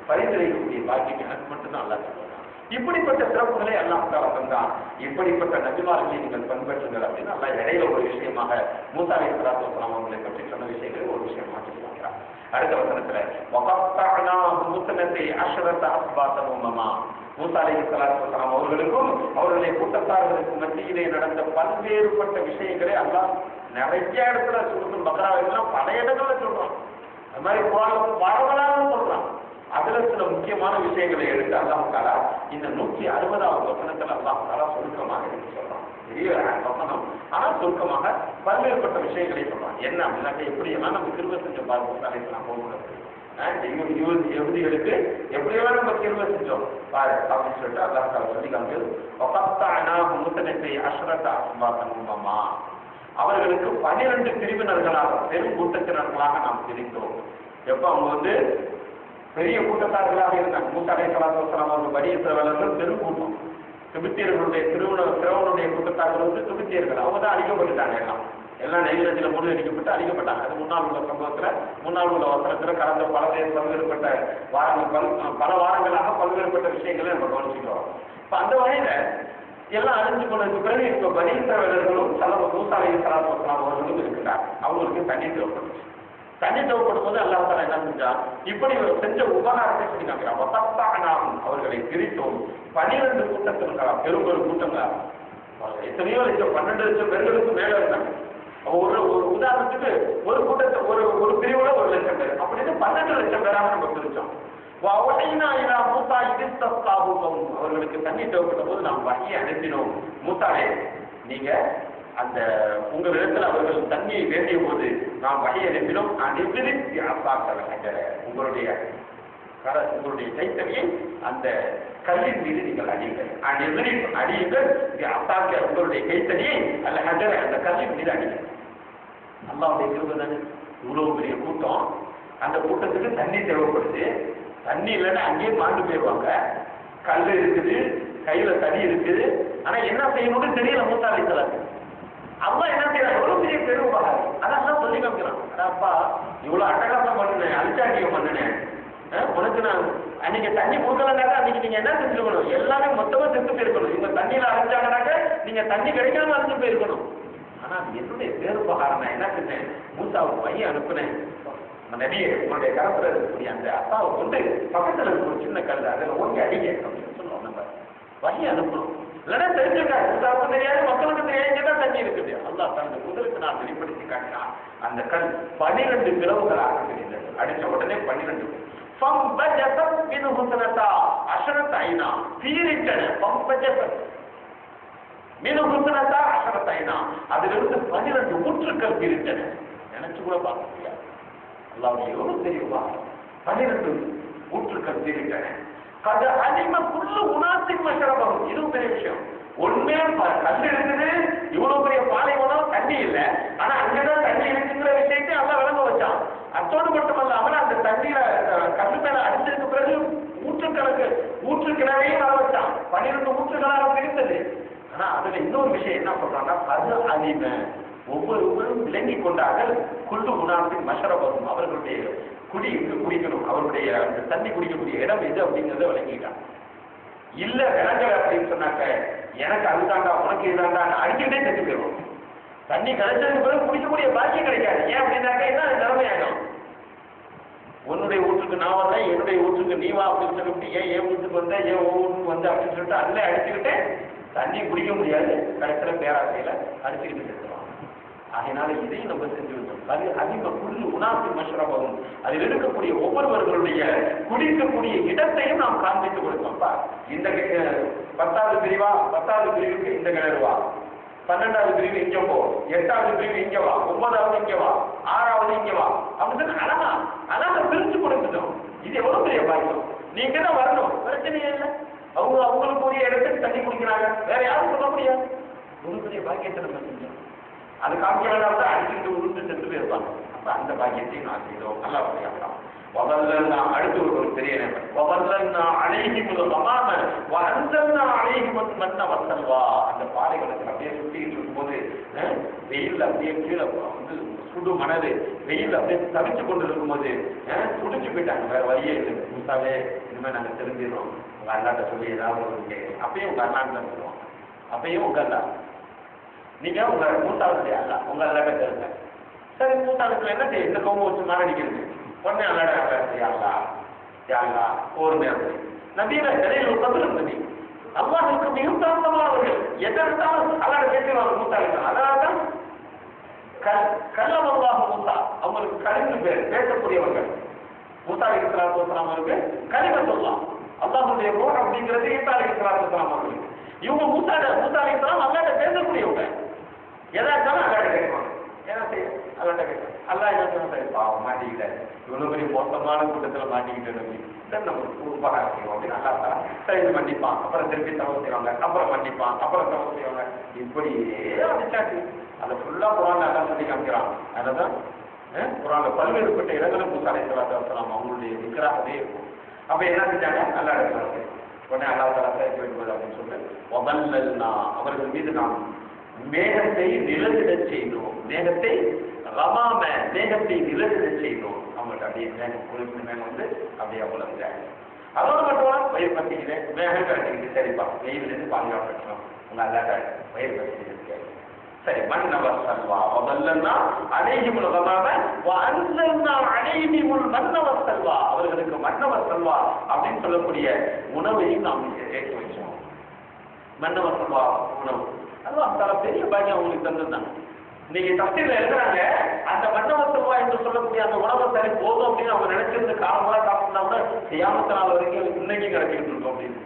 பரிந்துரைக்கக்கூடிய பாக்கியம் எனக்கு மட்டும்தான் அல்லாஹ் தருவான். இப்படிப்பட்ட சிறப்புகளை அல்லாஹ் தஆலா தந்தான். இப்படிப்பட்ட நபிமார்களை நீங்கள் பண்பற்றுங்கள் அப்படின்னு அல்லாஹ் இடையில ஒரு விஷயமாக மூசா அலைஹிஸ்ஸலாத்து வஸலாம் அவர்களை பற்றி சொன்ன விஷயங்களை ஒரு விஷயமா சொல்லுவாங்க. அடுத்த வசனத்துல வகஃதஅனாஹு முத்னதி அஷ்ரத அஸ்பாத்தன் உம்மமா, மூசா அலைஹிஸ்ஸலாத்து வஸலாம் அவர்களுக்கும் அவர்களுடைய கூட்டத்தார்களுக்கும் மத்தியிலே நடந்த பல்வேறுபட்ட விஷயங்களை அல்லாஹ் நிறைய இடத்துல சூரத்துல் பக்ராவிலாம் பல இடங்கள்ல சொல்றான். அது மாதிரி பரவலாக சொல்றான். அதுல சில முக்கியமான விஷயங்களை எடுத்து அல்லாஹ் தஆலா இந்த 160வது வசனத்துல அல்லாஹ் தஆலா சுருக்கமாக எடுத்து சொல்றான். பெரிய வசனம், ஆனால் சுருக்கமாக பல்வேறுபட்ட விஷயங்களை சொல்றான். என்ன அப்படின்னாக்க, எப்படியெல்லாம் நம்ம கிருபை செஞ்சோம் பாருங்க. அலைஹிஸ்ஸலாம் போகும்போது யஹூதிகளுக்கு எப்படியெல்லாம் நம்ம கிருபை செஞ்சோம் பாரு அப்படின்னு சொல்லிட்டு அல்லாஹ் தஆலா சொல்லி காமிச்சது. வகஃதஅனாஹு முத்னதி அஷ்ரத அஸ்பாத்தன் உம்மமா, அவர்களுக்கு 12 பிரிவினர்களாக, பெரும் கூட்டத்தினர்களாக நாம் பிரித்தோம். எப்ப அவங்க பெரிய கூட்டத்தார்களாக இருந்தாங்க. மூசா அலைஹிஸ்ஸலாத்து வஸலாம் அவர்கள் பனி இஸ்ரவேலர்கள் பெரும் கூட்டம். திபெத்தியர்களுடைய திருவனுடைய கூட்டத்தார்கள் திபெத்தியர்கள், அவங்க தான் அழிக்கப்பட்டுட்டாங்க. எல்லாம் நைல் நதியில மூழ்கடிக்கப்பட்டு அழிக்கப்பட்டாங்க. அது முன்னால் உள்ள சம்பவத்துல, முன்னால் உள்ள வசனத்துல கடந்த பல்வேறுபட்ட வாரங்கள், பல வாரங்களாக பல்வேறுபட்ட விஷயங்களை நம்ம கவனிச்சுக்கிறோம். இப்ப அந்த வகையில எல்லாம் அழிஞ்சு போனதுக்கு பிறகு இப்ப பனி இஸ்ரவேலர்களும் மூசா அலைஹிஸ்ஸலாத்து வஸலாம் அவர்களும் இருக்கிறாங்க. அவங்களுக்கு தண்ணி தேவைப்படுச்சு. தண்ணி தேவைப்படும் போது அல்லாஹ் தஆலா என்ன செஞ்சா, இப்படி செஞ்ச உபகாரத்தை சொல்லி காமிக்கிறான். வகஃதஅனாஹும், அவர்களை பிரித்தோம் 12 கூட்டத்தினர்களா, பெரும் கூட்டங்களா, எத்தனையோ லட்சம் 12 லட்சம் பேர்களுக்கு மேல இருந்தாங்க. ஒரு உதாரணத்துக்கு ஒரு கூட்டத்தை ஒரு பிரிவுல 1 லட்சம் பேர் அப்படின்னு 12 லட்சம் பேராக நம்ம பிரிச்சோம். அவர்களுக்கு தண்ணி தேவைப்பட்ட போது நாம் வகையை அனுப்பினோம். மூசாவே, நீங்க அந்த உங்களிடத்தில் அவர்கள் தண்ணியை வேண்டிய போது நாம் வகையை அனுப்பினோம். உங்களுடைய கைத்தறியை அந்த கல்லின் மீது நீங்கள் அடியுங்கள். அடியுங்கள் உங்களுடைய கைத்தறியை அல்ல ஹஜர அந்த கல்லின் மீது அடியுங்கள். அல்லாஹ்வுடைய கிருபை தானே. இவ்வளவு பெரிய கூட்டம், அந்த கூட்டத்துக்கு தண்ணி தேவைப்படுது. தண்ணி இல்லைன்னா அங்கேயே மாண்டு போயிடுவாங்க. கல் இருக்குது, கையில தண்ணி இருக்குது, ஆனா என்ன செய்யணும்னு தெரியல மூசா அலைஹிஸ்ஸலாம். அல்லாஹ் என்ன செய்யறாங்க, எவ்வளவு பெரிய பெரும் உபகாரம். அதான் சொல்லி காமிக்கிறான். அடாப்பா, இவ்வளவு அட்டகாசம் பண்ணுனேன், அழிச்சாட்டியம் பண்ணுனேன், உனக்கு நான் அன்னைக்கு தண்ணி கொடுக்கலனாக்கா அன்னைக்கு நீங்க என்ன செஞ்சிருக்கணும், எல்லாமே மொத்தமா செத்து போயிருக்கணும். இந்த தண்ணியில அழிச்சாங்கனாக்க நீங்க தண்ணி கிடைக்காம அழிஞ்சு போயிருக்கணும். ஆனா என்னுடைய பேருபகாரம் நான் என்ன செஞ்சேன், மூசாவுக்கு பையன் அனுப்புனேன். நபியை உங்களுடைய கரத்துல இருக்கக்கூடிய அந்த அப்பாவை கொண்டு பக்கத்துல இருக்க ஒரு சின்ன கல் அதில் ஓங்கி அடிங்க அப்படின்னு சொல்லுவோம். நம்ம வகை அனுப்பணும். இல்லைன்னா தெரிஞ்சுக்காது, மூசாவுக்கு தெரியாது, மக்களுக்கு தெரியாதுதான் தண்ணி இருக்குது. அல்லாஹ் தனது குதிரத்தை நான் வெளிப்படுத்தி காட்டினான். அந்த கல் 12 பிளவுகளாக தெரிந்தது. அடிச்ச உடனே 12 ஃபம்பஜஸத் மின் ஹுஸ்னதா அஷரத் ஐனா பீரிட்டன ஃபம்பஜஸத் மின் ஹுஸ்னதா அஷரத் ஐனா அதிலிருந்து 12 ஊற்றுக்கள் பீரிட்டன. நினைச்சு கூட பார்க்க முடியாது. அல்லாஹ்வுடைய எவ்வளவு தெரியுமா? 12 ஊற்றுக்கள் பீரிட்டன. அது அலிம குல்லு உனாசின் மஷரபஹு. இது பெரிய விஷயம். ஒண்ணே கல் இருக்குது, இவ்வளவு பெரிய பாலைவனம், தண்ணி இல்லை, ஆனா அங்கதான் தண்ணி இருக்குங்கிற விஷயத்தை அல்லாஹ் விளங்க வச்சான். அத்தோடு மட்டுமல்லாமல் அந்த தண்ணீரை கல்லு மேல அடிச்சதுக்கு பிறகு ஊற்றுக்கிணறையும் வர வச்சான். 12 ஊற்றுகளாக பிரிந்தது. ஆனா அதுல இன்னொரு விஷயம் என்ன சொல்றாங்கன்னா, அது அலிம ஒவ்வொருவரும் விளங்கி கொண்டார்கள் குல்லு உணாசின் மஷரபஹு. அவர்களுடைய குடிக்கணும், அவருடைய அந்த தண்ணி குடிக்கக்கூடிய இடம் எது அப்படிங்கிறத விளங்கிட்டான். இல்ல விளங்கல அப்படின்னு சொன்னாக்க எனக்கு அதுதாண்டா உனக்கு இதுதாண்டா அடிச்சுட்டே செஞ்சு போயிடும். தண்ணி கிடைச்சதுக்கு பிறகு குடிக்கக்கூடிய பாக்கியம் கிடைக்காது. ஏன் அப்படின்னாக்க என்ன நிலைமையாகும்? உன்னுடைய வீட்டுக்கு நான் வந்தேன், என்னுடைய வீட்டுக்கு நீ வா அப்படின்னு சொல்லிட்டு ஏன் என் வீட்டுக்கு வந்த, ஏன் உன் வீட்டுக்கு வந்த அப்படின்னு சொல்லிட்டு அதில் அடிச்சுக்கிட்டு தண்ணி குடிக்க முடியாது. கடைசியில் பேராசையில அடிச்சுக்கிட்டு செஞ்சுருவாங்க. அதனால இதையும் நம்ம செஞ்சு வந்தோம். அது அதிக புல்லு உணாசி மஷரபம். அதில் இருக்கக்கூடிய ஒவ்வொருவர்களுடைய குடிக்கக்கூடிய இடத்தையும் நாம் காண்பித்து கொடுத்தோம்ப்பா. இந்த 10வது பிரிவா, 10வது பிரிவுக்கு இந்த கிணறுவா, 12வது பிரிவு இங்க போ, 8வது பிரிவு இங்க வா, 9வது இங்க வா, 6வது இங்க வா அப்படின்னு அழகா பிரிச்சு கொடுத்துட்டோம். இது எவ்வளவு பெரிய பாக்கியம். நீங்க தான் வரணும், பிரச்சனையே இல்லை. அவங்களுக்கு உரிய இடத்துக்கு தண்ணி குடிக்கிறாங்க, வேற யாரும் சொல்ல முடியாது. ஒரு பெரிய பாக்கியத்தை நம்ம செஞ்சோம். அது காமிக்க வேண்டாம் தான் அடிச்சுட்டு உருண்டு சென்று போயிருப்பாங்க. அப்ப அந்த பாக்கியத்தையும் நான் செய்தோம். நல்லா வரையாக்கலாம். அடுத்து ஒரு பெரிய அந்த பாலைவனத்தில் அப்படியே சுத்திட்டு இருக்கும்போது வெயில் அப்படியே கீழே வந்து சுடு மணல் வெயில் அப்படியே தவிச்சு கொண்டு இருக்கும்போது சுடிச்சு போயிட்டாங்க. வேற வழியே இல்லை. முசாவே இனிமே நாங்க தெரிஞ்சிடறோம், உங்க அண்ணாட்ட சொல்லி ஏதாவது ஒரு அப்பயும் உங்க அண்ணான்னு தான் சொல்லுவோம். அப்பயும் உங்க அல்லா நீங்க உங்க மூத்தாளுடைய அல்லா உங்க அல்லாட்ட தெரிஞ்ச சரி. மூத்தாளுக்கு என்ன செய்ய இந்த கோபம் வச்சு மாரடிக்கிறது உடனே அல்லாடா ஒரு நேரம் நபியில நிலையில் உட்கார்ந்து நபி அல்லாஹுக்கு மிகவும் தாமதமானவர்கள் எதற்காலும் அல்லாட பேசுவாங்க மூத்தாளுக்கு. அதனால்தான் கல்லமல்லாஹு மூசா அவங்களுக்கு கலிந்து பேர் பேசக்கூடியவர்கள். மூசா அலைஹிஸ்ஸலாத்து வஸலாம் அவருக்கு கலிம சொல்லலாம். அல்லாஹ்வுடைய ரூஹ் அப்படிங்கிறது ஈசா அலைஹிஸ்ஸலாத்து வஸலாம் அவங்களுக்கு. இவங்க மூசா அலைஹிஸ்ஸலாம் அல்லாஹ்ட்ட பேசக்கூடியவங்க. எதா இருந்தாலும் அல்லாஹ்ட்ட கேட்பாங்க. என்ன செய்ய அல்லாஹ்ட்ட கேட்பாங்க. அல்லாஹ் என்ன சொல்றாரு? பாவம் மாட்டிக்கிட்டாரு, இவ்வளவு பெரிய மோசமான கூட்டத்தில் மாட்டிக்கிட்டு நம்ம உபகாரம் செய்வோம் அப்படின்னு அல்லா சரி மன்னிப்பான். அப்புறம் திருப்பி தவறு செய்வாங்க, அப்புறம் மன்னிப்பான், அப்புறம் தவறு செய்வாங்க. இப்படியே அடிச்சாச்சு. அதை ஃபுல்லா குரான்ல எல்லாம் சொல்லி காமிக்கிறான். அதனாலதான் குரான்ல பல்வேறுபட்ட இடங்களும் மூசா அலைஹிஸ்ஸலாத்து வஸலாம் அவங்களுடைய விக்கிராகவே இருக்கும். அப்ப என்ன செஞ்சாங்க? அல்லா எடுக்கிறாங்க. உடனே அல்லா தஆலா சேர்த்து வைப்பது அப்படின்னு சொல்லிட்டு அவர்கள் மீது நாம் மேகத்தை நிழலிடச் செய்தோம். மேகத்தை நிழலிடச் செய்தோம். அவங்கள்ட்ட அப்படியே மேகம் வந்து அப்படியே அவ்வளவு. அதோடு மட்டும் வயிறு பத்திக்கிறேன், மேகம் கட்டிக்கிட்டு சரிப்பா வெயிலிருந்து பாதுகாப்பு உங்க அல்லாட்ட வயிறு பத்திக்கிட்டு சரி. மன்னவர் செல்வா அழகிமுல் மன்னவர் செல்வா அவர்களுக்கு மன்னவர் செல்வா அப்படின்னு சொல்லக்கூடிய உணவையும் நாம் ஏற்று வச்சோம். மன்னவர் செல்வா உணவு அதுவும் பெரிய பாக்கியம் அவங்களுக்கு தந்துருந்தாங்க. இன்னைக்கு தப்சீர்ல எழுதுறாங்க, அந்த மன்னவர் செல்வா என்று சொல்லக்கூடிய அந்த உணவை சரி போதும் அப்படின்னு அவங்க நினைச்சிருந்து காலமாக சாப்பிட்டா கூட கியாமத் நாள் வரைக்கும் இன்னைக்கு கிடைச்சிட்டு இருக்கோம் அப்படின்னு.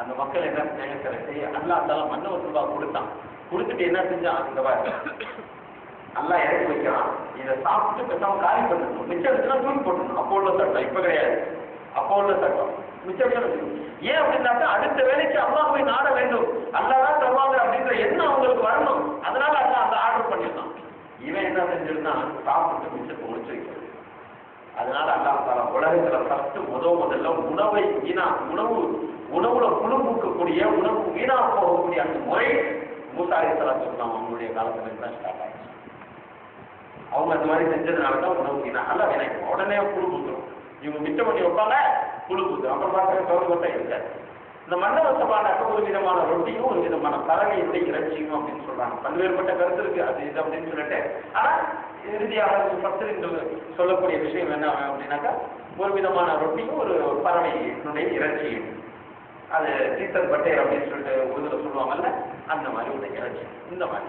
அந்த மக்கள் என்ன செஞ்சாங்க? அல்லாஹ் தஆலா மன்னவர் செல்வா கொடுத்துட்டு என்ன செஞ்சான்? அந்த அல்லாஹ் இறக்கி வைக்கிறான். இதை சாப்பிட்டு பேசாம காலி பண்ணணும், மிச்சம் எடுத்துனா தூக்கி போட்டணும். அப்போ உள்ள சட்டம் இப்ப கிடையாது. அப்போ உள்ள சட்டம் மிச்சம். ஏன் அப்படின்னாக்கா அடுத்த வேலைக்கு அல்லாஹ்வை நாட வேண்டும், அல்லாஹ் தான் தருவாங்க அப்படின்ற எண்ணம் அவங்களுக்கு வரணும். அதனால அல்லாஹ் அந்த ஆர்டர் பண்ணிருந்தான். இவன் என்ன செஞ்சிருந்தான்? சாப்பிட்டு மிச்சத்தை முடிச்சு வைக்கிறது. அதனால அல்லாஹ் தஆலா உலகத்துல ஃபர்ஸ்ட் முதல்ல உணவை உணவுல புழு பூக்கக்கூடிய உணவு வீணா போகக்கூடிய அந்த முறை மூசா அலைஹிஸ்ஸலாத்து வஸலாம் அவங்களுடைய காலத்துல தான் ஸ்டார்ட் ஆயிடுச்சு. அவங்க அந்த மாதிரி செஞ்சதுனாலதான் உணவு வீணா அல்ல வினைக்கும். உடனே புழு பூத்துரும். இவங்க மிச்சம் பண்ணி வைப்பாங்க, புழு பூத்துரும். அப்புறம் பார்க்க கவர்மெண்டா இருக்காது. இந்த மன்னவசமானாக்க ஒரு விதமான ரொட்டியும் ஒரு விதமான பறவையுடைய இறைச்சியும் அப்படின்னு சொல்றாங்க. பல்வேறுபட்ட கருத்து இருக்கு அது இது அப்படின்னு சொல்லிட்டு. ஆனா இறுதியாக சொல்லக்கூடிய விஷயம் என்ன அப்படின்னாக்கா ஒரு விதமான ரொட்டியும் ஒரு பறவையினுடைய இறைச்சியும். அது சீத்தல் பட்டேர் அப்படின்னு சொல்லிட்டு உருதுல சொல்லுவாங்கல்ல, அந்த மாதிரி ஒரு இறைச்சி. இந்த மாதிரி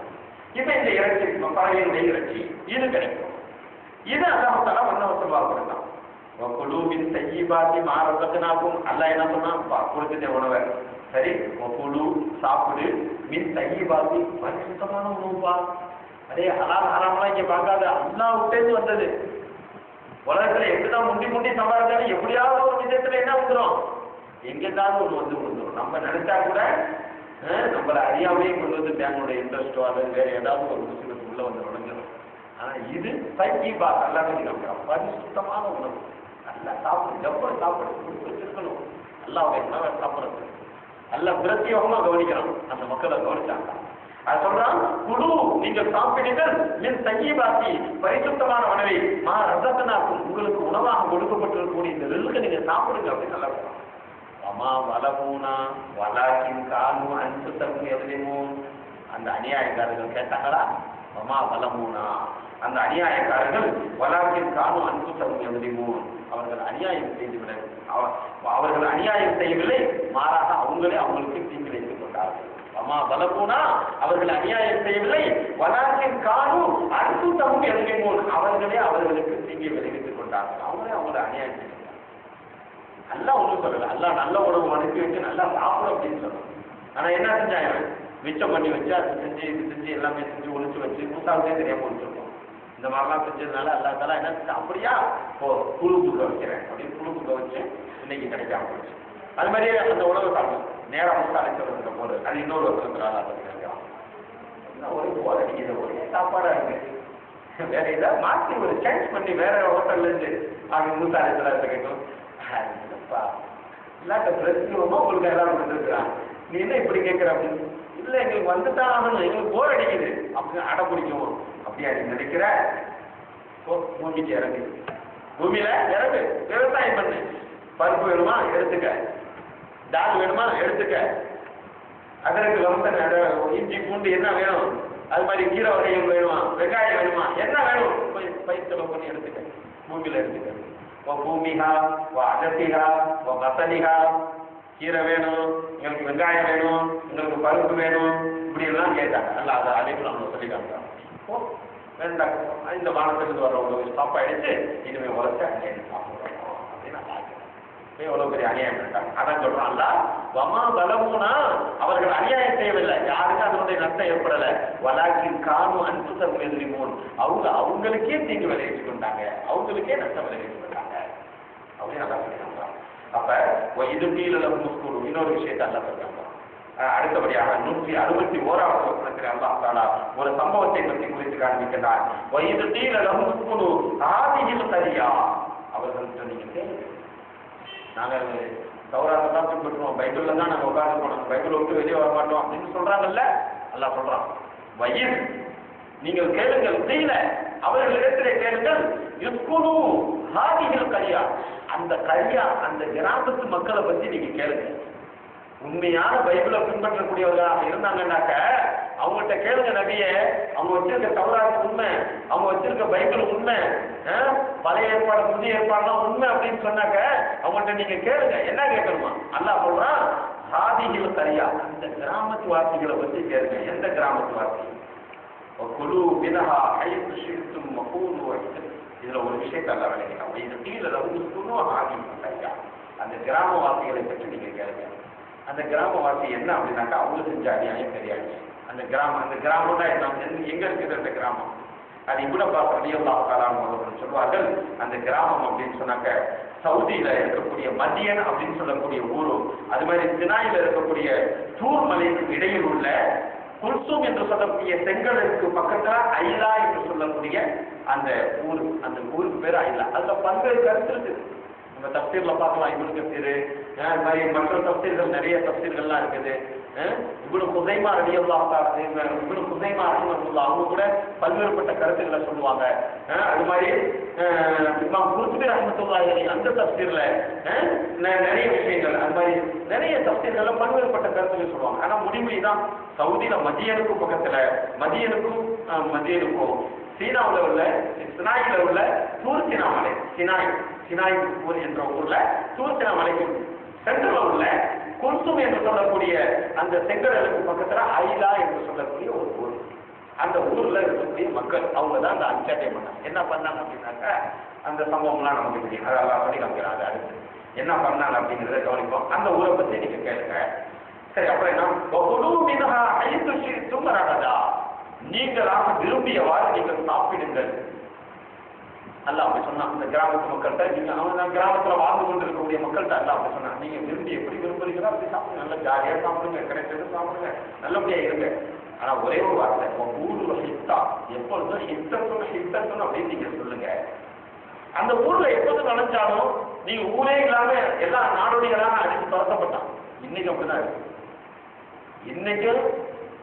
இப்ப இந்த இறைச்சி பறவையினுடைய இறைச்சி இது கிடைக்கும். இது அல்லாஹ் தஆலா மன்னவசமாக கொடுத்தான். குழுவின் தையிபாத்தி மாறப்பத்தினாக்கும் அல்லாஹ் என்ன சொன்னா கொடுத்துட்ட உணவை சரி குழு சாப்பிடு மின் தையிபாத்தி பரிசுத்தமான உணவுப்பா. அதே ஹலால் ஹராம்லாம் இங்க பார்க்காத அல்லாஹ் விட்டேந்து வந்தது. உலகத்துல எப்படிதான் முண்டி சம்பாதிச்சாலும் எப்படியாவது ஒரு விதத்துல என்ன வந்துடும், எங்கேயாவது ஒண்ணு வந்து வந்துடும். நம்ம நினைச்சா கூட நம்மள அறியாமையே கொண்டு வந்து பேங்கோட இன்ட்ரெஸ்டோ அல்லது வேற ஏதாவது ஒரு விஷயத்துக்கு உள்ள வந்து நுழைஞ்சிடும். ஆனா இது தையிபா எல்லாமே பரிசுத்தமான உணவு. நல்லா சாப்பிடு, எவ்வளவு சாப்பிடு கொடுத்து வச்சிருக்கணும். அல்லாவுடைய உணவை சாப்பிடுறது நல்ல பிரத்யேகமா கவனிக்கணும். அந்த மக்களை கவனிச்சாங்க. அது சொல்றான் குழு நீங்கள் சாப்பிடுங்கள் மின் தையிபாத்தி பரிசுத்தமான உணவை மா ரசத்தனாக்கும் உங்களுக்கு உணவாக கொடுக்கப்பட்டிருக்கக்கூடிய இந்த ரிஸ்க நீங்க சாப்பிடுங்க அப்படின்னு நல்லா சொல்றான். அம்மா வலமூனா வலாக்கின் காலு அன்பு தங்கு எதுலையுமோ அந்த அநியாயக்காரர்கள் கேட்டாங்களா? அம்மா வலமூனா அந்த அநியாயக்காரர்கள் வலாக்கின் காலு அன்பு தங்கு எதுலையுமோ அவர்கள் அநியாயம் செய்துவிட அவர்கள் அநியாயம் செய்யவில்லை, மாறாக அவங்களே அவங்களுக்கு தீங்கு வைத்துக் கொண்டார்கள். அம்மா வலமூனா அவர்கள் அநியாயம் செய்யவில்லை, வலாக்கின் காலு அன்பு தங்கு எதுலையுமோ அவர்களே அவர்களுக்கு தீங்கை விளைவித்துக் கொண்டார்கள். அவங்களே அவங்களை அநியாயம் செய்ய நல்லா ஒன்றும் சொல்லல. அல்லா நல்ல உணவு அனுப்பி வச்சு நல்லா சாப்பிடும் அப்படின்னு சொல்லணும். ஆனா என்ன செஞ்சாங்க, மிச்சம் பண்ணி வச்சு அது செஞ்சு இது செஞ்சு எல்லாமே செஞ்சு ஒழிச்சு வச்சு மூசாவுக்கே தெரியாம ஒழிச்சிருக்கோம். இந்த மாதிரிலாம் செஞ்சதுனால அல்லாத்தால என்ன செஞ்சா அப்படியா புழு புக்க வைக்கிறேன் அப்படின்னு புழு புக்க வச்சு இன்னைக்கு கிடைக்காம போச்சு. அது மாதிரியே அந்த உணவு சாப்பிடும் நேரம் மூசா அழைச்சிருந்த போது அது இன்னொரு வருஷத்துல அதை கிடைக்கலாம். ஒரு போர் அடிக்கிற ஒரே சாப்பாடா இருக்கு, வேற ஏதாவது மாற்றி ஒரு சேஞ்ச் பண்ணி வேற ஹோட்டல்ல இருந்து அவங்க மூசா அழைச்சலாம் கேட்கும். இல்லாட்ட பிரச்சனைமா உங்களுக்கு எல்லாம் கொடுத்துருக்குறான், நீ என்ன இப்படி கேட்கிற அப்படின்னு. இல்ல எங்களுக்கு வந்துதான் ஆகணும், எங்களுக்கு போர் அடிக்குது அப்படின்னு அடை பிடிக்கும். அப்படியா நீ நினைக்கிற? பூமிக்கு இறங்கு, பூமியில இறங்கு, விவசாயம் பண்ணு. பருப்பு வேணுமா எடுத்துக்க, தால் வேணுமா எடுத்துக்க, அதற்கு வம்சம் இஞ்சி பூண்டு என்ன வேணும், அது மாதிரி கீரை வகைகள் வேணுமா, வெங்காயம் வேணுமா, என்ன வேணும் போய் பயிற்சி பண்ணி எடுத்துக்க, பூமியில எடுத்துக்க. பூமிகா அகத்திகா வசதிகா கீரை வேணும், எங்களுக்கு வெங்காயம் வேணும், எங்களுக்கு பருப்பு வேணும், இப்படி எல்லாம் கேட்டாங்க. நல்லா அதை அழைப்பு நம்ம சொல்லி காமிச்சாங்க. வேண்டாம் இந்த வானத்திலிருந்து வர ஒரு ஸ்டாப் ஆயிடுச்சு, இனிமே உழைச்சா சாப்பிடுறோம் அப்படின்னு நான் பார்க்கிறேன். எவ்வளவு பெரிய அநியாயம் பண்ணிட்டாங்க. அதான் சொல்றான் அல்ல வமா பலமுனா அவர்கள் அநியாயம் செய்யவில்லை, யாருக்கும் அதனுடைய நஷ்டம் ஏற்படல. வலாக்கின் கானு அன்பு தரும் எதிரிமோன் அவங்களுக்கே தீங்கு விளைவிச்சு கொண்டாங்க, அவங்களுக்கே நஷ்டம் விளைவிச்சு கொண்டாங்க அப்படின்னு நல்லா சொல்லிட்டாங்க. அப்ப இது கீழே முஸ்கூர் இன்னொரு விஷயத்தை அல்ல சொல்றாங்க. அடுத்தபடியாக 161வது வசனத்தில் அல்லாஹ் தஆலா ஒரு சம்பவத்தை பற்றி குறித்து காண்பிக்கிறார். வயது கீழே முஸ்கூர் ஆதியில் சரியா அவர்கள்ட்ட நீங்க கேளுங்க, நாங்க தௌராத்தை தான் பின்பற்றுவோம், பைபிள்ல தான் நாங்க உட்கார்ந்து போனோம், பைபிளை விட்டு வெளியே வர மாட்டோம் அப்படின்னு சொல்றாங்கல்ல. அல்லாஹ் சொல்றான் வயிறு நீங்கள் கேளுங்கள், கீழ அவர்களிடத்திலே கேளுங்கள், யுஸ்குனு ஹாதிஹில் கரியா அந்த கரியா அந்த கிராமத்து மக்களை பத்தி நீங்க கேளுங்க. உண்மையான பைபிளை பின்பற்றக்கூடியவர்களாக இருந்தாங்கன்னாக்க அவங்கள்ட்ட கேளுங்க நபியே, அவங்க வச்சிருக்க தௌராத் உண்மை, அவங்க வச்சிருக்க பைபிள் உண்மை, பழைய ஏற்பாடு புதிய ஏற்பாடுலாம் உண்மை அப்படின்னு சொன்னாக்க அவங்கள்ட்ட நீங்க கேளுங்க. என்ன கேட்கணுமா? அல்லாஹ் சொல்றான் ஹாதிஹில் கரியா அந்த கிராமத்து வாசிகளை பத்தி கேளுங்க. எந்த கிராமத்து வாசி? குழு வினஹா ஐந்து ஷிர்தும் மகூனு. இதுல ஒரு விஷயத்தை அல்ல விளங்கிக்கலாம். இது கீழே ஹாதிஹில் கரியா அந்த கிராமவாசிகளை பற்றி நீங்க கேளுங்க. அந்த கிராமவாசி என்ன அப்படின்னாக்கா அவங்க செஞ்ச அநியாயம் தெரியாது. அந்த கிராமம்னா என்ன, எங்க இருக்குது அந்த கிராமம்? அது இப்னு அப்பாஸ் ரலியல்லாஹு தஆலா அவர்கள் சொல்வார்கள், அந்த கிராமம் அப்படின்னு சொன்னாக்க சவுதியில இருக்கக்கூடிய மதியன் அப்படின்னு சொல்லக்கூடிய ஊரும், அது மாதிரி சினாயில இருக்கக்கூடிய தூர் மலைக்கு இடையில் உள்ள குல்சூம் என்று சொல்லக்கூடிய செங்கலுக்கு பக்கத்துல ஐலா என்று சொல்லக்கூடிய அந்த ஊர், அந்த ஊருக்கு பேர் ஐலா. அதுல பல்வேறு கருத்து இருக்கு. நம்ம தப்சீர்ல பார்க்கலாம், இப்னு கஸீர் அது மாதிரி மற்ற தப்சீர்கள் நிறைய தப்சீர்கள்லாம் இருக்குது. இப்னு குஸைமா ரலியல்லாஹு தஆலா இப்னு குஸைமா ரஹிமஹுல்லாஹ் அவங்க கூட பல்வேறுபட்ட கருத்துக்களை சொல்லுவாங்க. அது மாதிரி இமாம் குர்துபி ரஹ்மத்துல்லாஹி அலைஹி அந்த தப்சீர்ல நிறைய விஷயங்கள், அது மாதிரி நிறைய தப்சீர்கள்ல பல்வேறுபட்ட கருத்துக்கள் சொல்லுவாங்க. ஆனா முடிவு தான், சவுதியில மதியனுக்கும் பக்கத்துல மதியனுக்கும் சீனாவுல உள்ள சினாயில உள்ள தூர் சினா மலை, சினாய் ஊர் என்ற ஊர்ல தூர் சினா மலைக்கு சென்ட்ரல உள்ள குல்சும் என்று சொல்லக்கூடிய அந்த செங்கடலுக்கு பக்கத்துல ஐலா என்று சொல்லக்கூடிய ஒரு ஊர். அந்த ஊர்ல இருக்கக்கூடிய மக்கள் அவங்க தான் அந்த அன்சாட்டை பண்ணாங்க. என்ன பண்ணாங்க அப்படின்னாக்கா அந்த சம்பவம்லாம் நமக்கு தெரியும், அதெல்லாம் பண்ணி காமிக்கிறாங்க. அடுத்து என்ன பண்ணாங்க அப்படிங்கிறத கவனிப்போம். அந்த ஊரை பத்தி நீங்க கேளுங்க. சரி, அப்புறம் என்ன நீங்களாக விரும்பியவாறு நீங்கள் சாப்பிடுங்கள். அல்ல அப்படி சொன்னா இந்த கிராமத்து மக்கள்கிட்ட, நீங்க அவங்க கிராமத்துல வாழ்ந்து கொண்டு இருக்கக்கூடிய மக்கள்கிட்ட அல்ல அப்படி சொன்னா, நீங்க விரும்பி எப்படி விரும்புறீங்களோ அப்படி சாப்பிடுங்க, நல்லா ஜாலியா சாப்பிடுங்க, கிடைச்சது சாப்பிடுங்க, நல்லபடியா இருங்க. ஆனா ஒரே ஒரு வார்த்தை, ஊர்ல ஹித்தா, எப்பொழுதும் ஹித்தத்துன்னு அப்படின்னு நீங்க சொல்லுங்க. அந்த ஊர்ல எப்போது நினைச்சாலும் நீங்க ஊரே இல்லாம எல்லா நாடோடிகளாக அடித்து துரத்தப்பட்டான். இன்னைக்கு அப்படிதான் இருக்கு. இன்னைக்கு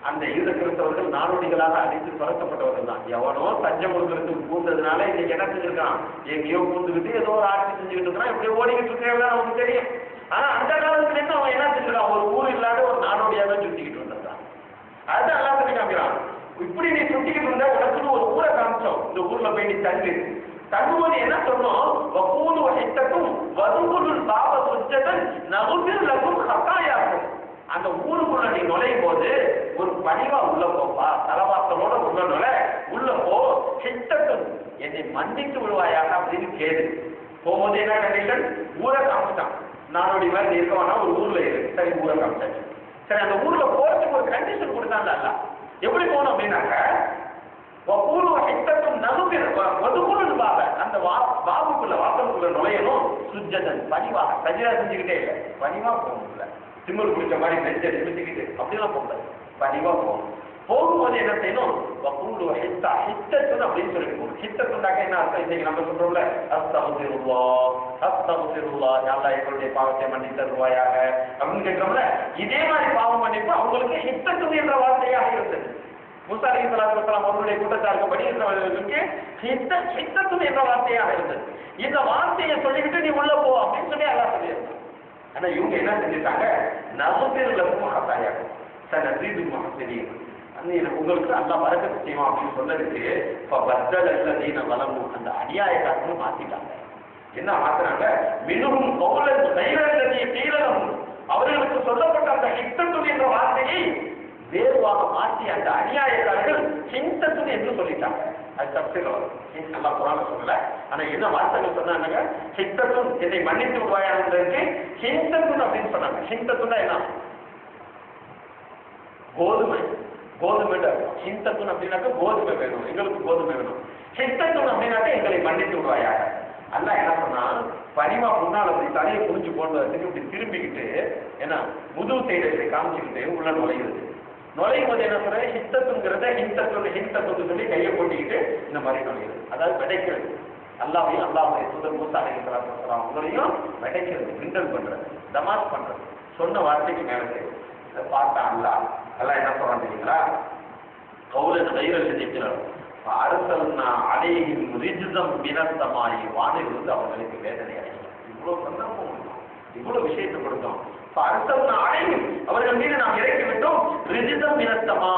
அந்த ஈழ கிறிஸ்தவர்கள் நாடோடிகளாக அடித்து துரத்தப்பட்டவர்கள் தான். எவனோ தஞ்சம் கொடுக்கறதுக்கு பூந்ததுனால இன்னைக்கு என்ன செஞ்சிருக்கான், எங்கேயோ பூந்துக்கிட்டு ஏதோ ஒரு ஆட்சி செஞ்சுக்கிட்டு இருக்கான், இப்படி ஓடிக்கிட்டு இருக்கிறதா அவனுக்கு தெரியும். ஆனா அந்த காலத்துல இருந்து அவன் என்ன செஞ்சிருக்கான், ஒரு ஊர் இல்லாத ஒரு நாடோடியாக தான் சுத்திக்கிட்டு வந்திருக்கான். அதுதான் எல்லாம் சொல்லி காமிக்கிறான். இப்படி நீ சுத்திக்கிட்டு இருந்த உனக்குன்னு ஒரு ஊரை காமிச்சோம், இந்த ஊர்ல போய் நீ தங்குவது என்ன சொன்னோம், வகூலு வஹித்தக்கும் வதுகுலுல் பாப சுஜ்ஜதன் நகுபிர் லகும் ஹதாயாக்கும். அந்த ஊருக்குள்ள நீ நுழையும் போது ஒரு பணிவா உள்ள போப்பா, தலவாசலோட உள்ள போ, ஹித்தத்தும் என்னை மன்னித்து விடுவாயாக அப்படின்னு கேடு. போகும்போது என்ன கண்டிஷன், ஊரை காமிச்சிட்டான். நாடோடி மாதிரி இருக்கவனா ஒரு ஊர்ல இருக்கு, சரி ஊரை காமிச்சாச்சு. சரி, அந்த ஊர்ல போறதுக்கு ஒரு கண்டிஷன் கொடுத்தாங்க. எப்படி போகணும் அப்படின்னாக்க அந்த பாபுக்குள்ள வாசலுக்குள்ள நுழையணும், சுஜ்ஜதன் பணிவாக, சஜிதா செஞ்சுக்கிட்டே இல்லை, பணிவா போகணும்ல, திமிரு பிடிச்ச மாதிரி நெஞ்சை நிமித்திக்கிட்டு அப்படிலாம் போகக்கூடாது, பணிவா போகணும். போகும்போது என்ன செய்யணும், ஹித்தத்துன்னு அப்படின்னு சொல்லிட்டு போகணும். ஹித்தத்துண்டாக்க என்ன அர்த்தம், இன்னைக்கு நம்ம சொல்றோம்ல, அஸ்தகுஃபிருல்லாஹ் யா எங்களுடைய பாவத்தை மன்னித்து தருவாயாக அப்படின்னு கேட்கிறோம்ல, இதே மாதிரி பாவம் மன்னிப்பு அவங்களுக்கு ஹித்தத்து என்ற வார்த்தையாக இருந்தது. மூசா அலைஹிஸ்ஸலாத்து வஸலாம் அவர்களுடைய கூட்டத்தாருக்கு பனி இஸ்ராயீலுக்கு ஹித்தத்து என்ற வார்த்தையாக இருந்தது. இந்த வார்த்தையை சொல்லிக்கிட்டு நீ உள்ள போ அப்படின்னு சொல்லி அல்லாஹ் சொல்லியிருக்கான். ஆனா இவங்க என்ன செஞ்சுட்டாங்க, நசுபிர் லகும் ஹதாயாக்கும் சனஸீது முஹ்சினீன், உங்களுக்கு அல்லாஹ் பரக்கத் செய்வான் அப்படின்னு சொன்னதுக்கு ஃபபத்தலல்லதீன வலமு, அந்த அநியாயக்காரர்கள் மாத்திட்டாங்க. என்ன மாத்துறாங்க, மினுஹும் கௌலன் கைரல்லதீ கீல லஹும், அவர்களுக்கு சொல்லப்பட்ட அந்த ஹித்தத்து என்ற வார்த்தையை வேறுவாக மாற்றி அந்த அநியாயக்காரர்கள் ஹிந்தத்துன் என்று சொல்லிட்டாங்க. அது தப்சீர் நல்லா குரான்ல சொல்லல, ஆனா என்ன வார்த்தைகள் சொன்னாங்க, ஹிந்தத்துன் என்னை மன்னித்து விடுவாயான்றதுக்கு ஹிந்தத்துன் அப்படின்னு சொன்னாங்க. ஹிந்தத்துன்னா என்ன, கோதுமை, கோதுமை ஹிந்தத்துன் அப்படின்னாக்க கோதுமை வேணும், எங்களுக்கு கோதுமை வேணும். ஹிந்தத்துன் அப்படின்னாக்க எங்களை மன்னித்து விடுவாயாக. அல்ல என்ன சொன்னா, பனிமா முன்னால் அப்படி தலையை புரிஞ்சு போடுறதுக்கு இப்படி திரும்பிக்கிட்டு ஏன்னா முதுகு சைடை காமிச்சுக்கிட்டு உள்ள நுழையும் போது என்ன சொல்ற, ஹித்தத்துங்கிறத ஹிந்தத்துன்னு சொல்லி கையை போட்டிக்கிட்டு இந்த மாதிரி நுழையுது. அதாவது விடைக்கிறது, அல்லாஹ்வையும் அல்லாஹ்வுடைய தூதர் மூசா அலைஹிஸ்ஸலாத்து வஸலாம் அவங்களையும் விடைக்கிறது, கிண்டல் பண்றது, தமாஷ் பண்றது, சொன்ன வார்த்தைக்கு மேல செய்யும். இதை பார்த்தா அல்லாஹ் என்ன சொல்றான்னு தெரியுங்களா, கௌலன் கைரல் நிற்கிறார் அரசல்னா அலைஹிம் ரிஜ்ஸம் மினஸ்ஸமாயி, வானிலிருந்து அவங்களுக்கு வேதனை அடையும். இவ்வளவு சந்தர்ப்பம், இவ்வளவு விஷயத்தை கொடுத்தோம். அரசல்னா அலைஹிம், அவர்கள் மீது நாம் இறக்கி விட்டோம், ரிஜ்ஸம் மினஸ்ஸமா,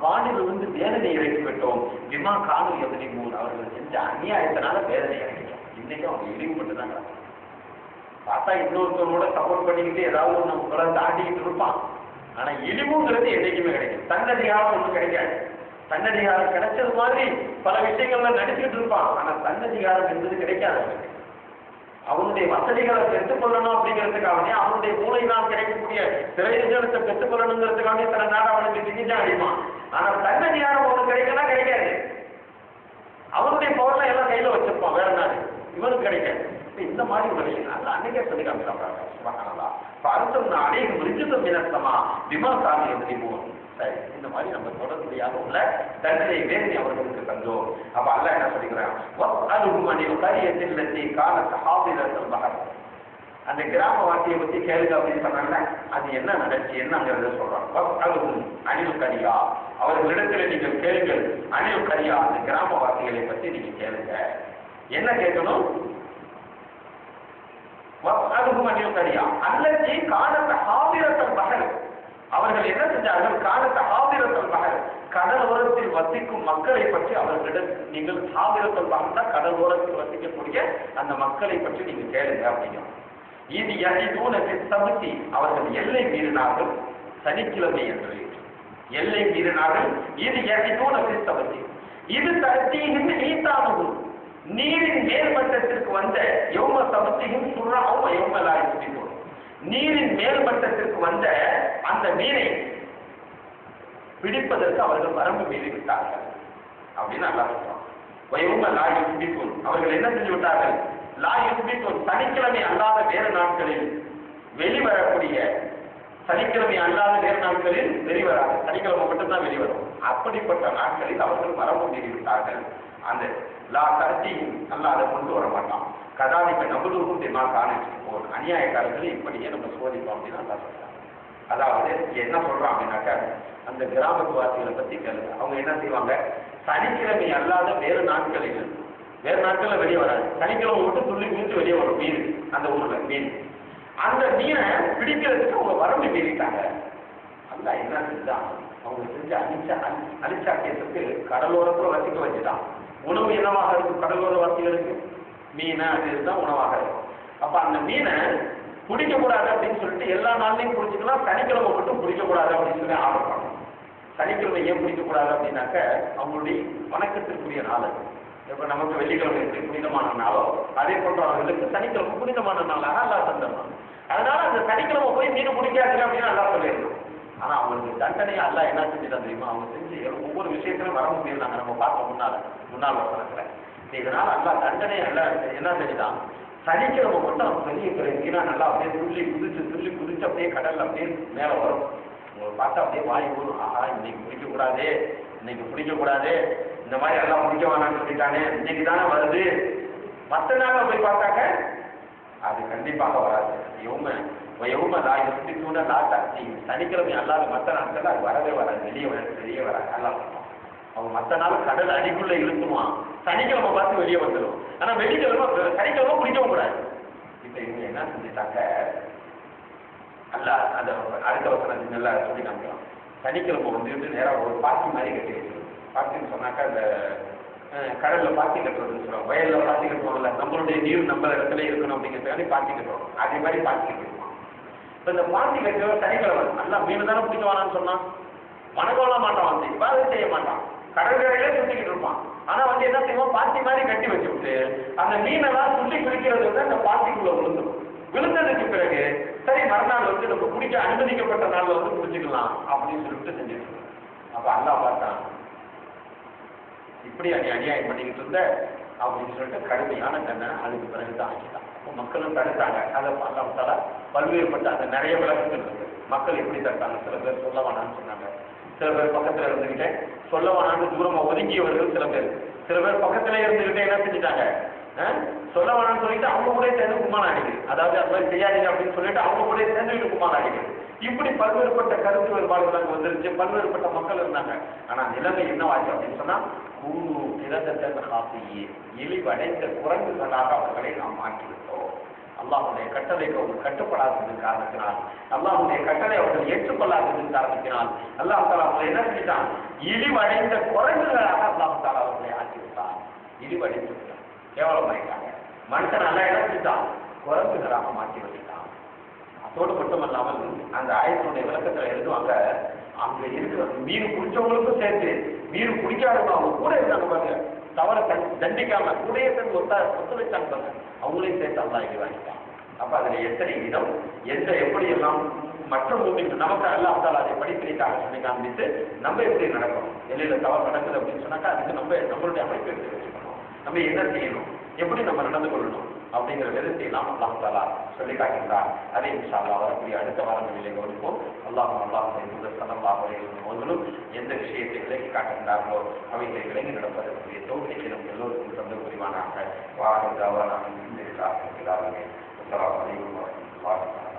வானிலிருந்து வேதனை இறக்கி விட்டோம், பிமா கானு யஸ்லிமூன், அவர்கள் செஞ்ச அநியாயத்தினால வேதனை இறக்கிட்டோம். இன்னைக்கு அவங்க இழிவுபட்டு தான் பார்த்தா இன்னொருத்தரோட சப்போர்ட் பண்ணிக்கிட்டு ஏதாவது நம்ம தாண்டிக்கிட்டு இருப்பான். ஆனா இழிவுங்கிறது என்னைக்குமே கிடைக்கும். தன்னதிகாரம் ஒன்றும் கிடைக்காது. தன்னதிகாரம் கிடைச்சது மாதிரி பல விஷயங்கள்ல நடிச்சுட்டு இருப்பான். ஆனா தன்னதிகாரம் என்பது கிடைக்காது. அவனுடைய வசதிகளை பெற்றுக்கொள்ளணும் அப்படிங்கிறதுக்காகவே, அவனுடைய மூளையினால் கிடைக்கக்கூடிய திரையத்தை பெற்றுக்கொள்ளணுங்கிறதுக்காக சில நேரம் அவனுக்கு திகிஞ்சா அடிப்பான். ஆனா தன்னதிகாரம் ஒன்று கிடைக்கனா கிடைக்காது. அவனுடைய பவர்ல எல்லாம் கையில வச்சிருப்பான் வேற நாடு, இவனுக்கு கிடைக்காது. இந்த மாதிரி ஒரு விஷயம் அல்ல அன்னைக்கே சொல்லி காமிக்கிறாங்க. சுபஹானல்லாஹ், பரந்தம் அனைவரும் ரிஜிதம் இனத்தமா விமர்சாமி எதிரிப்போம். சரி, இந்த மாதிரி நம்ம தொடர்புடையாக உள்ள தண்டனை வேதனை அவர்களுக்கு தந்தோம். அப்ப அல்லாஹ் என்ன சொல்லிக்கிறான், அந்த கிராம வாசியை பத்தி கேளுங்க அப்படின்னு சொன்னாங்க. அது என்ன நடந்துச்சு, என்னங்கிறத சொல்றான். அணில் கரியா, அவர்களிடத்துல நீங்கள் கேளுங்கள், அணில் கரியா, அந்த கிராமவாசிகளை பத்தி நீங்க கேளுங்க. என்ன கேட்கணும், அல்லது காலத்த ஹாபிரத்தல் மகள், அவர்கள் என்ன செஞ்சார்கள், காலத்த ஹாபிரத்தல் மகள், கடலோரத்தில் வசிக்கும் மக்களை பற்றி அவர்களிடம் நீங்கள், ஹாபிரத்தல் மகள்னா கடலோரத்தில் வசிக்கக்கூடிய அந்த மக்களை பற்றி நீங்க கேளுங்க அப்படிங்க. இது சபத்தி, அவர்கள் எல்லை மீறினார்கள் சனிக்கிழமை என்று. எல்லை மீறினார்கள். இது எதினூன சித்தவதி, இது தத்தீகின் ஈத்தானுகும், நீரின் மேல்மட்டத்திற்கு வந்த யௌம சமத்தியும் சுறாவும் யௌமலாய் பிடிக்கும், நீரின் மேல்மட்டத்திற்கு வந்த அந்த மீனை பிடிப்பதற்கு அவர்கள் வரம்பு மீறி விட்டார்கள் அப்படின்னு நல்லா சொல்றோம். அவர்கள் என்ன செஞ்சு விட்டார்கள்? சனிக்கிழமை அல்லாத வேறு நாட்களில் வெளிவரக்கூடிய, சனிக்கிழமை அல்லாத வேறு நாட்களில் வெளிவராது, சனிக்கிழமை மட்டும்தான் வெளிவரும். அப்படிப்பட்ட நாட்களில் அவர்கள் வரம்பு மீறி விட்டார்கள். அந்த லா கருத்தையும் அல்ல அதை கொண்டு வர மாட்டான். கதாதிக்க நபுலுக்கும் திமா காணிச்சு அநியாயக்காரர்களை இப்படியே நம்ம சோதிப்போம் அப்படின்னு நல்லா சொல்றாங்க. அதாவது என்ன சொல்றான் அப்படின்னாக்க, அந்த கிராமத்து வாசிகளை பத்தி கேளுங்க. அவங்க என்ன செய்வாங்க? சனிக்கிழமை அல்லாத வேறு நாட்களில், வேறு நாட்கள்ல வெளியே வராது, சனிக்கிழமை மட்டும் துள்ளி குதித்து வெளியே வரும் மீன், அந்த ஊர்ல மீன். அந்த மீனை பிடிக்கிறதுக்கு அவங்க வரம்பு மீறிட்டாங்க. அல்ல என்ன செஞ்சான்? அவங்க செஞ்சு அழிச்சாக்கியத்துக்கு கடலோரத்துல வசிக்க வச்சுட்டான். உணவு என்னவாக இருக்கும்? கடலோர வாசிகளுக்கு மீனை அது இதுதான் உணவாக இருக்கும். அப்ப அந்த மீனை பிடிக்கக்கூடாது அப்படின்னு சொல்லிட்டு எல்லா நாள்லையும் பிடிச்சிக்கலாம், சனிக்கிழமை மட்டும் பிடிக்கக்கூடாது அப்படின்னு சொல்லி ஆர்டர் பண்ணணும். சனிக்கிழமை ஏன் பிடிக்கக்கூடாது அப்படின்னாக்க அவங்களுடைய வணக்கத்திற்குரிய நாள். இப்ப நமக்கு வெள்ளிக்கிழமை புனிதமான நாளோ, அதே போன்ற அவர்களுக்கு சனிக்கிழமை புனிதமான நாளாக அல்லா தந்தோம். அதனால அந்த சனிக்கிழமை போய் மீன் பிடிக்காது அப்படின்னு அல்லா சொல்லிடணும். ஆனா அவங்களுக்கு தண்டனையை அல்லா என்ன செஞ்சுதான் தெரியுமா? அவங்க செஞ்சு ஒவ்வொரு விஷயத்திலும் வரம்பு மீறினாங்க. நம்ம பார்த்தோம் முன்னாள் வசனத்துல. இதனால அல்லா தண்டனையை அல்ல என்ன செஞ்சுதான், சனிக்கிழமை மட்டும் அவங்க பெரிய பெரிய மீனா நல்லா அப்படியே துள்ளி குதிச்சு அப்படியே கடல்ல அப்படியே மேல வரும். உங்களை பார்த்தா அப்படியே வாய் போடும், ஆஹா இன்னைக்கு பிடிக்கக்கூடாது, இன்னைக்கு பிடிக்கக்கூடாது, இந்த மாதிரி எல்லாம் பிடிக்க வேணாம்னு சொல்லிட்டானே, இன்னைக்கு தானே வருது. மற்ற நாள் போய் பார்த்தாக்க அது கண்டிப்பாக வராது. எவ்வளவு லாயுத்திக்கூட லாட்டாச்சி, சனிக்கிழமை அல்லாத மற்ற நாட்கள் அது வரவே வராது, வெளியே வராது. நல்லா சொல்லுவோம். அவங்க மற்ற நாள் கடல் அடிக்குள்ள இழுத்துவான், சனிக்கிழமை பார்த்து வெளியே வந்துடும். ஆனா வெள்ளிக்கிழமை சனிக்கிழமை பிடிக்கவும் கூடாது. இப்ப இவங்க என்ன செஞ்சுட்டாங்க? அல்ல அந்த அடுத்த வசனத்துக்கு நல்லா சொல்லி காமிக்கலாம். சனிக்கிழமை வந்துட்டு நேரம் ஒரு பாத்தி மாதிரி கட்டி வச்சிருக்கோம். பாத்தின்னு சொன்னாக்கா இந்த கடல்ல பாத்தி கட்டுறதுன்னு சொல்லுவோம், வயல்ல பாத்தி கட்டுவோம்ல, நம்மளுடைய நீர் நம்ம இடத்துல இருக்கணும் அப்படிங்கிறதுக்காண்டி பாத்தி கட்டுவோம். அதே மாதிரி பாத்தி கட்டிருக்கோம். இப்ப இந்த பாத்தி கட்டுற சனிக்கிழமை நல்லா மீன் தானே பிடிக்க வேணாம்னு சொன்னான், வணக்கம்லாம் மாட்டான், வந்து இவ்வாறு செய்ய மாட்டான், கடற்கரையிலே சுத்திக்கிட்டு இருப்பான். ஆனா வந்து என்ன செய்வோம்? பாத்தி மாதிரி கட்டி வச்சு விட்டு அந்த மீனெல்லாம் சுற்றி பிடிக்கிறது வந்து அந்த பாத்திக்குள்ள விழுந்துடும். விழுந்ததுக்கு பிறகு சரி மறுநாள் வந்து நம்ம பிடிக்க அனுமதிக்கப்பட்ட நாள்ல வந்து பிடிச்சிக்கலாம் அப்படின்னு சொல்லிட்டு செஞ்சுட்டு. அப்ப அல்லா பார்த்தான், இப்படி அநியாயம் பண்ணிக்கிட்டு இருந்த அப்படின்னு சொல்லிட்டு கடுமையான தண்டனை அதுக்கு பிறகுதான் ஆக்கிட்டான். அப்போ மக்களும் தடுத்தாங்க. அதை பார்த்தால பல்வேறுபட்ட அந்த நிறைய விளக்கங்கள் இருக்கு. மக்கள் எப்படி தடுத்தாங்க? சில பேர் சொல்ல வேணாம்னு சொன்னாங்க, சில பேர் பக்கத்துல இருந்துகிட்டே சொல்ல வேணாம்னு தூரமா ஒதுங்கியவர்கள் சில பேர் பக்கத்துல இருந்துகிட்டே என்ன செஞ்சுட்டாங்க? சொல்ல வேணாம்னு சொல்லிட்டு அவங்க கூட சேர்ந்து கும்மான் அடிக்குது. அதாவது அது மாதிரி செய்யாதீங்க அப்படின்னு சொல்லிட்டு அவங்க கூட சேர்ந்துக்கிட்டு கும்மான் அடிக்குது. இப்படி பல்வேறுபட்ட கருத்து வேறுபாடுகள் அங்கே வந்துருச்சு. பல்வேறுபட்ட மக்கள் இருந்தாங்க. ஆனா நிலைமை என்னவாச்சு அப்படின்னு சொன்னா, பிறந்த காப்பியே இழிவடைந்த குரங்குகளாக அவர்களை நாம் மாற்றிவிட்டோம். அல்லாஹுடைய கட்டளைக்கு அவர்கள் கட்டுப்படாததன் காரணத்தினால், அல்லாஹுடைய கட்டளை அவர்கள் ஏற்றுக்கொள்ளாததன் காரணத்தினால் அல்லாஹ் தாலா அவர்களை என்ன செஞ்சான்? இழிவடைந்த குரங்குகளாக அல்லாஹ் தாலா அவர்களை ஆக்கிவிட்டான். இழிவடைந்து கேவலமாயிட்டாங்க. மனுஷன் நல்லா என்ன செஞ்சான்? குரங்குகளாக மாற்றி வச்சுட்டான். அதோடு மட்டுமல்லாமல் அந்த ஆயத்தினுடைய விளக்கத்துல எழுதுவாங்க, அங்க இருக்கிற மீன் பிடிச்சவங்களுக்கும் சேர்த்து மீன் பிடிக்காதவங்க அவங்க கூட இருந்தாங்க பாருங்க, தவற தண்டிக்காம கூடயே சேர்ந்து ஒத்துழைச்சாங்க பாருங்க, அவங்களையும் சேர்த்து அல்லா இழிவாங்கிட்டான். அப்ப அதுல எத்தனை விதம் எப்படி எல்லாம் மற்ற மூமிக்கு நமக்கு அல்லாஹ் தஆலா அதை படிப்பினைக்காக சொல்லி காண்பித்து நம்ம எப்படி நடக்கணும், எல்லையில தவறு நடக்குது அப்படின்னு சொன்னாக்கா அதுக்கு நம்மளுடைய அமைப்பு எடுத்து வச்சுக்கணும், நம்ம என்ன செய்யணும், எப்படி நம்ம நடந்து கொள்ளணும் அப்படிங்கிற விதத்தை எல்லாம் அல்லாஹ் தஆலா சொல்லி காட்டுகிறார். அதை இன்ஷா அல்லாஹ் வரக்கூடிய அடுத்த வாரங்களிலே கவனிப்போம். அல்லாஹுடைய தூதர் ஸல்லல்லாஹு அலைஹி வஸல்லம் அவர்களும் எந்த விஷயத்தை விலக்கி காட்டுகிறார்களோ அவைகளை விலங்கி நடப்பதற்குரிய தௌஃபீக்கை நம் எல்லோருக்கும் தந்து புரிவானாக. வாஹிர் தாவானா அல்ஹம்துலில்லாஹி ரப்பில் ஆலமீன். அஸ்ஸலாமு அலைக்கும் வரஹ்மத்துல்லாஹி